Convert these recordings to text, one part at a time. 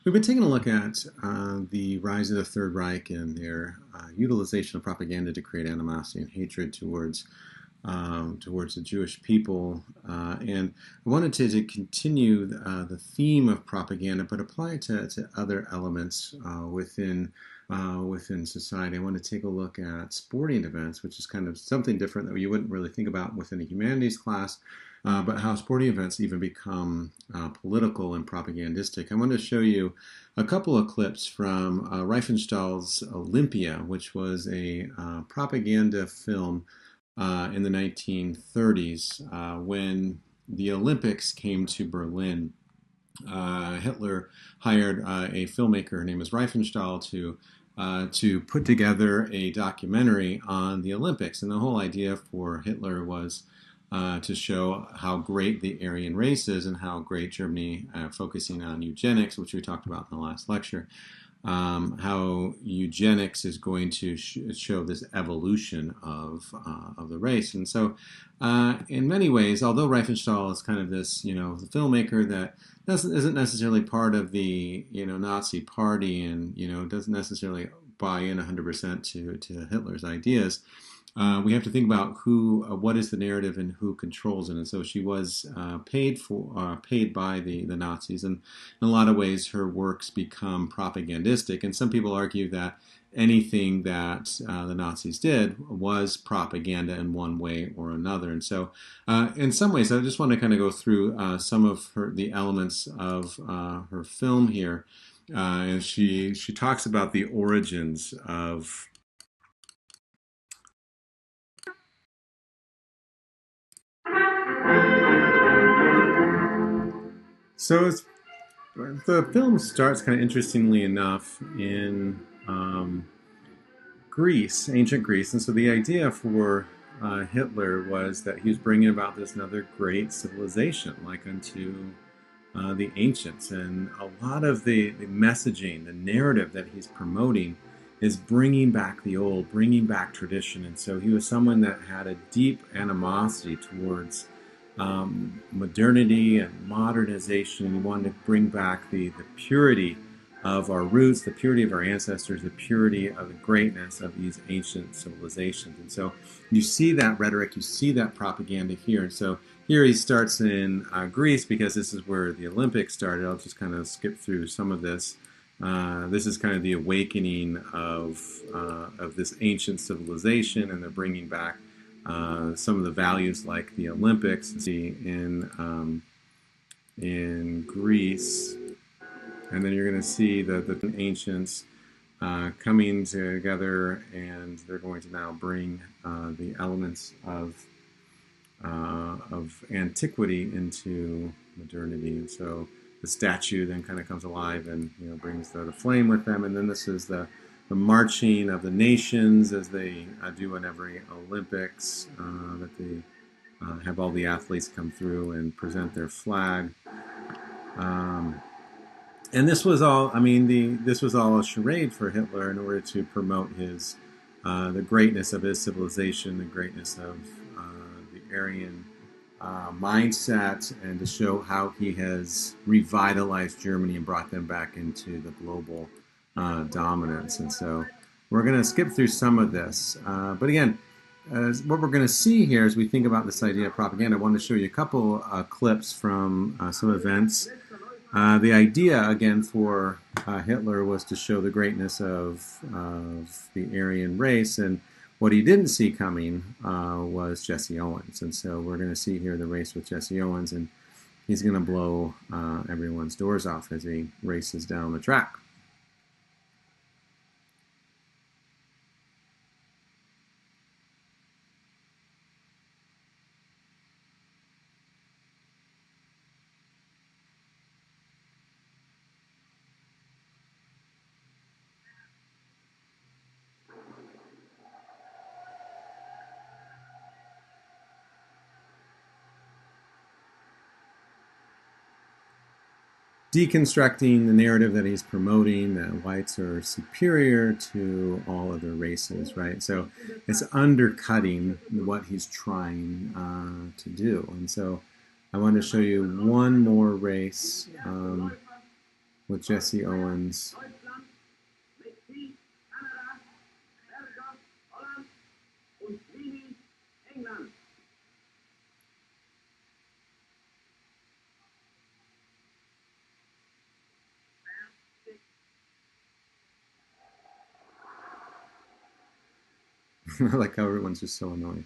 We've been taking a look at the rise of the Third Reich and their utilization of propaganda to create animosity and hatred towards the Jewish people. And I wanted to continue the theme of propaganda, but apply it to other elements within society. I want to take a look at sporting events, which is kind of something different that you wouldn't really think about within a humanities class. But how sporting events even become political and propagandistic. I want to show you a couple of clips from Riefenstahl's Olympia, which was a propaganda film in the 1930s when the Olympics came to Berlin. Hitler hired a filmmaker, her name was Riefenstahl, to put together a documentary on the Olympics. And the whole idea for Hitler was to show how great the Aryan race is and how great Germany, focusing on eugenics, which we talked about in the last lecture, how eugenics is going to show this evolution of the race. And so, in many ways, although Riefenstahl is kind of this, the filmmaker that isn't necessarily part of the, Nazi party and, doesn't necessarily buy in 100% to Hitler's ideas, we have to think about what is the narrative and who controls it. And so she was paid by the Nazis, and in a lot of ways, her works become propagandistic. And some people argue that anything that the Nazis did was propaganda in one way or another. And so, in some ways, I just want to kind of go through some of the elements of her film here. And she talks about the origins of. So the film starts kind of interestingly enough in Greece, ancient Greece, and so the idea for Hitler was that he was bringing about this another great civilization, like unto the ancients, and a lot of the messaging, the narrative that he's promoting, is bringing back the old, bringing back tradition, and so he was someone that had a deep animosity towards modernity and modernization. We wanted to bring back the purity of our roots, the purity of our ancestors, the purity of the greatness of these ancient civilizations. And so you see that rhetoric, you see that propaganda here. And so here he starts in Greece because this is where the Olympics started. I'll just kind of skip through some of this. This is kind of the awakening of this ancient civilization, and they're bringing back some of the values like the Olympics. See in Greece, and then you're going to see the ancients coming together, and they're going to now bring the elements of antiquity into modernity. And so the statue then kind of comes alive and brings the flame with them. And then this is the marching of the nations as they do in every Olympics, that they have all the athletes come through and present their flag. And this was all, this was all a charade for Hitler in order to promote the greatness of his civilization, the greatness of the Aryan mindset, and to show how he has revitalized Germany and brought them back into the global dominance. And so we're going to skip through some of this. But again, what we're going to see here as we think about this idea of propaganda, I want to show you a couple clips from some events. The idea, again, for Hitler was to show the greatness of the Aryan race, and what he didn't see coming was Jesse Owens. And so we're going to see here the race with Jesse Owens, and he's going to blow everyone's doors off as he races down the track. Deconstructing the narrative that he's promoting, that whites are superior to all other races, right? So it's undercutting what he's trying to do. And so I want to show you one more race. with Jesse Owens. I like how everyone's just so annoyed.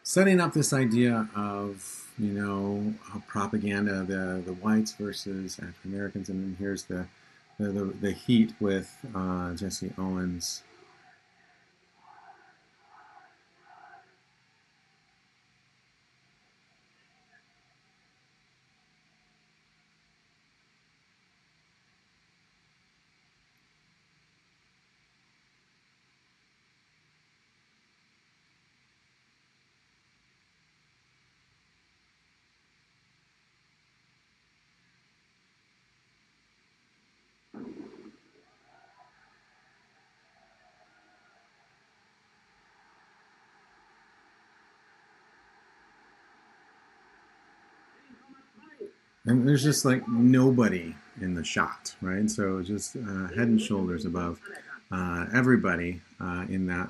Setting up this idea of propaganda, the whites versus African Americans, and then here's the heat with Jesse Owens. And there's just like nobody in the shot, right? So just head and shoulders above everybody in that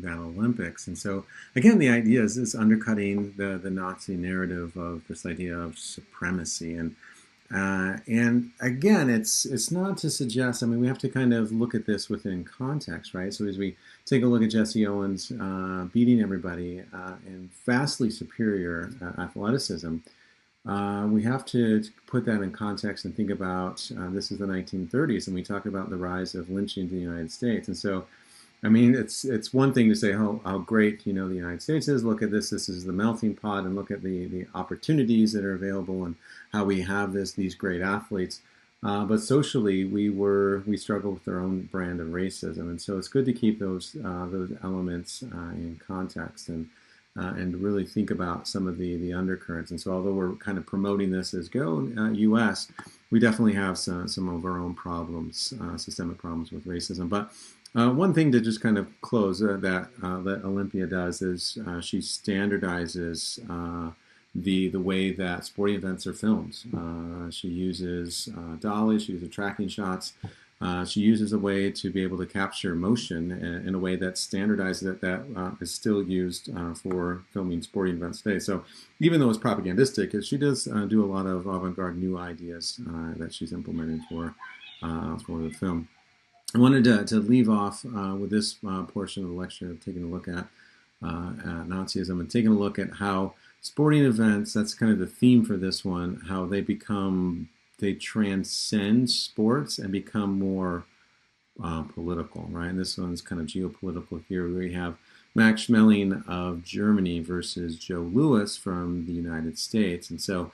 Olympics. And so again, the idea is undercutting the Nazi narrative of this idea of supremacy. And again, it's not to suggest. I mean, we have to kind of look at this within context, right? So as we take a look at Jesse Owens beating everybody in vastly superior athleticism, we have to put that in context and think about this is the 1930s, and we talk about the rise of lynching in the United States. And so, I mean, it's one thing to say how great the United States is. Look at this. This is the melting pot, and look at the opportunities that are available, and how we have these great athletes. But socially, we struggle with our own brand of racism, and so it's good to keep those elements in context and really think about some of the undercurrents. And so, although we're kind of promoting this as go U.S., we definitely have some of our own problems, systemic problems with racism. But one thing to just kind of close that Olympia does is she standardizes the way that sporting events are filmed. She uses dollies, she uses tracking shots. She uses a way to be able to capture motion in a way that's standardized that is still used for filming sporting events today. So even though it's propagandistic, she does do a lot of avant-garde new ideas that she's implementing for the film. I wanted to leave off with this portion of the lecture, taking a look at Nazism and taking a look at how sporting events, that's kind of the theme for this one, how they transcend sports and become more political, right? And this one's kind of geopolitical here. We have Max Schmeling of Germany versus Joe Louis from the United States. And so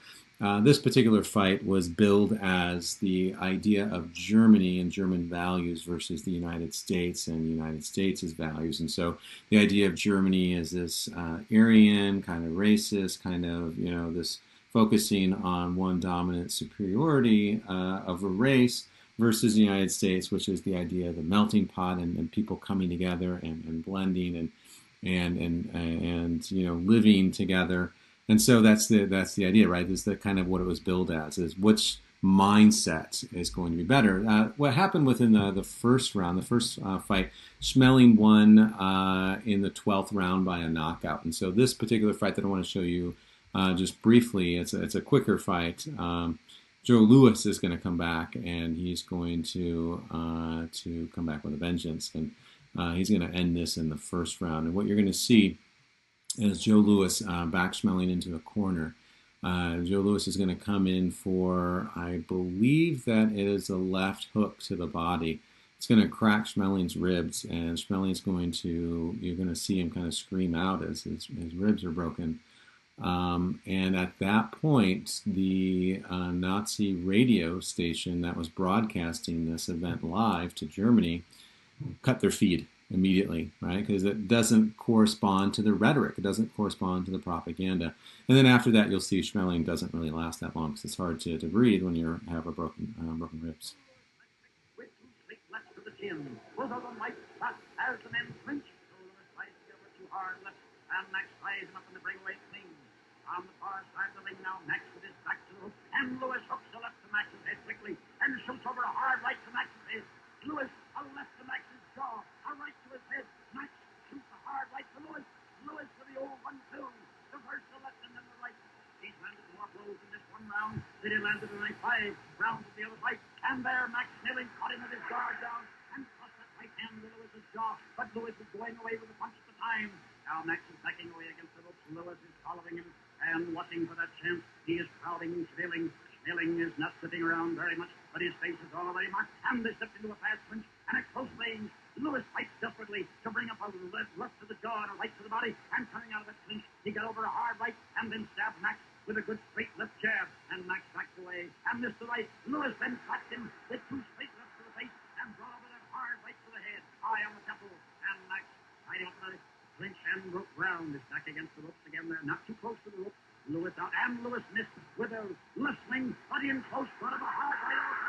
this particular fight was billed as the idea of Germany and German values versus the United States and the United States' values. And so the idea of Germany is this Aryan, kind of racist, kind of, this focusing on one dominant superiority of a race versus the United States, which is the idea of the melting pot and people coming together and blending and living together. And so that's the idea, right? Is that kind of what it was billed as, is which mindset is going to be better. What happened within the first round, the first fight, Schmeling won in the 12th round by a knockout. And so this particular fight that I want to show you just briefly, it's a quicker fight. Joe Louis is going to come back, and he's going to come back with a vengeance, and he's going to end this in the first round. And what you're going to see is Joe Louis back Schmeling into a corner. Joe Louis is going to come in for, I believe that it is a left hook to the body. It's going to crack Schmeling's ribs, and Schmeling's you're going to see him kind of scream out as his ribs are broken. And at that point, the Nazi radio station that was broadcasting this event live to Germany cut their feed immediately, right? Because it doesn't correspond to the rhetoric. It doesn't correspond to the propaganda. And then after that, you'll see Schmeling doesn't really last that long because it's hard to breathe when you have a broken ribs. Both of them like that as the men clinch. So Lewis tries to get over too hard left, and Max ties him up in the breakaway clean. On the far side of the ring now, Max with his back to the hook, and Lewis hooks the left to Max's head quickly, and shoots over a hard right to Max's head. Lewis, a left to Max's jaw, a right to his head. Max shoots a hard right to Lewis. Lewis for the old 1-2. The first the left and then the right. He's landed more blows in this one round than he landed in 5 rounds of the other fight. And there, Max Schmeling caught him with his guard down and thrust that right hand to Lewis's jaw. But Lewis is going away with a punch at the time. Now Max is backing away against the ropes. Lewis is following him and watching for that chance. He is crowding Schmeling. Schmeling is not sitting around very much, but his face is already marked. And they slipped into a fast clinch and at close range. Lewis fights desperately to bring up a left to the jaw and a right to the body. And coming out of that clinch, he got over a hard right and then stabbed Max with a good straight left jab. And Max backed away and missed the right. Lewis then caught him with 2 straight lefts to the face and brought over that hard right to the head. High on the temple. And Max tied up the clinch and broke ground. Is back against the ropes again there. Not too close to the ropes. Lewis out. And Lewis missed with a listening, but in close front of a hard right out.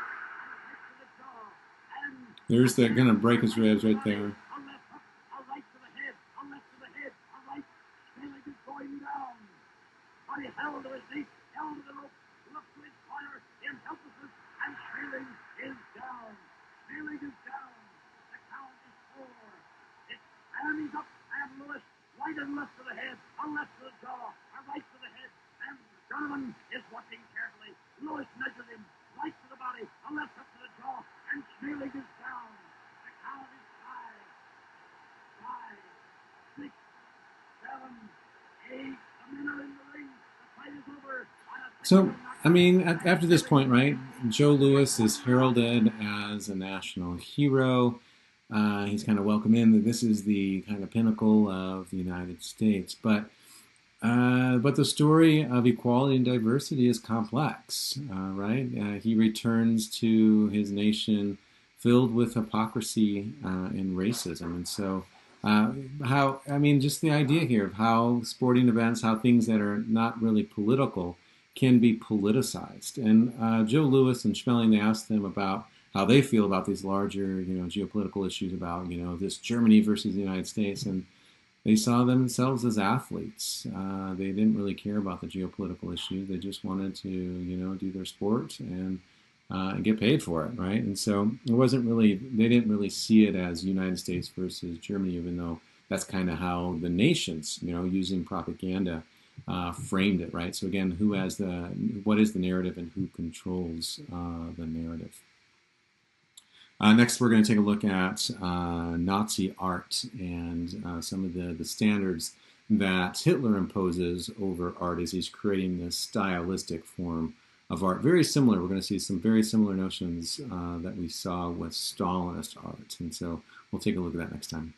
To the jaw. And there's the going to break his ribs right there. A left hook, a right to the head, a left to the head, a right. Schmeling is going down. But he held to his feet, held to the rope, looked to his corner in helplessness, and Schmeling is down. Schmeling is down. The count is 4. And he's up, and Lewis, right and left to the head, a left to the jaw, a right to the head, and Donovan is watching carefully. Lewis measured him, right to the body, a left up to the jaw, and Schmeling is down. The count is 5, 6, 7, 8. The men are in the ring. The fight is over. So, I mean, after this point, right, Joe Louis is heralded as a national hero. He's kind of welcomed in that this is the kind of pinnacle of the United States. But the story of equality and diversity is complex, right? He returns to his nation filled with hypocrisy and racism. And so just the idea here of how sporting events, how things that are not really political can be politicized. And Joe Louis and Schmeling, they asked them about how they feel about these larger, geopolitical issues about, this Germany versus the United States. And they saw themselves as athletes. They didn't really care about the geopolitical issues. They just wanted to, do their sport and get paid for it, right? And so they didn't really see it as United States versus Germany, even though that's kind of how the nations, using propaganda, framed it, right? So again, what is the narrative and who controls the narrative? Next, we're going to take a look at Nazi art and some of the standards that Hitler imposes over art as he's creating this stylistic form of art. Very similar. We're going to see some very similar notions that we saw with Stalinist art. And so we'll take a look at that next time.